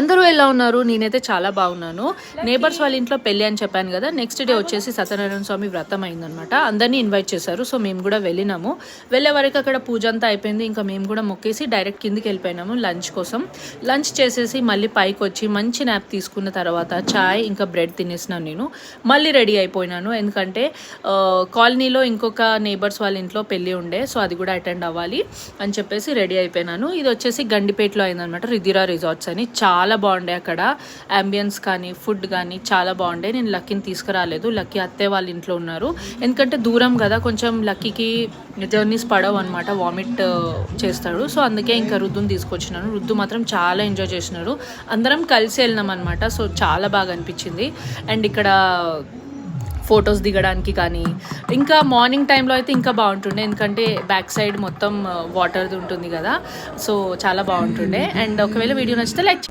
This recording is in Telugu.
అందరూ ఎలా ఉన్నారు? నేనైతే చాలా బాగున్నాను. నేబర్స్ వాళ్ళ ఇంట్లో పెళ్ళి అని చెప్పాను కదా, నెక్స్ట్ డే వచ్చేసి సత్యనారాయణ స్వామి వ్రతం అయిందనమాట. అందరినీ ఇన్వైట్ చేశారు. సో మేము కూడా వెళ్ళినాము. వెళ్ళే వరకు అక్కడ పూజ అంతా అయిపోయింది. ఇంకా మేము కూడా మొక్కేసి డైరెక్ట్ కిందికి వెళ్ళిపోయినాము లంచ్ కోసం. లంచ్ చేసేసి మళ్ళీ పైకి వచ్చి మంచి నాప్ తీసుకున్న తర్వాత చాయ్ ఇంకా బ్రెడ్ తినేసినాను. నేను మళ్ళీ రెడీ అయిపోయినాను, ఎందుకంటే కాలనీలో ఇంకొక నేబర్స్ వాళ్ళ ఇంట్లో పెళ్ళి ఉండే, సో అది కూడా అటెండ్ అవ్వాలి అని చెప్పేసి రెడీ అయిపోయినాను. ఇది వచ్చేసి గండిపేటలో అయిందనమాట, రిధిరా రిసార్ట్స్ అని. చాలా బాగుండే అక్కడ అంబియన్స్ కానీ ఫుడ్ కానీ చాలా బాగుండే. నేను లక్కీని తీసుకురాలేదు, లక్కీ అత్తే వాళ్ళ ఇంట్లో ఉన్నారు. ఎందుకంటే దూరం కదా, కొంచెం లక్కీకి జర్నీస్ పడవు అనమాట, వామిట్ చేస్తాడు. సో అందుకే ఇంకా రుద్దుని తీసుకొచ్చినాను. రుద్దు మాత్రం చాలా ఎంజాయ్ చేసినారు. అందరం కలిసి వెళ్ళినాం అనమాట. సో చాలా బాగా అనిపించింది. అండ్ ఇక్కడ ఫొటోస్ దిగడానికి కానీ, ఇంకా మార్నింగ్ టైంలో అయితే ఇంకా బాగుంటుండే, ఎందుకంటే బ్యాక్ సైడ్ మొత్తం వాటర్ది ఉంటుంది కదా, సో చాలా బాగుంటుండే. అండ్ ఒకవేళ వీడియో నచ్చితే లైక్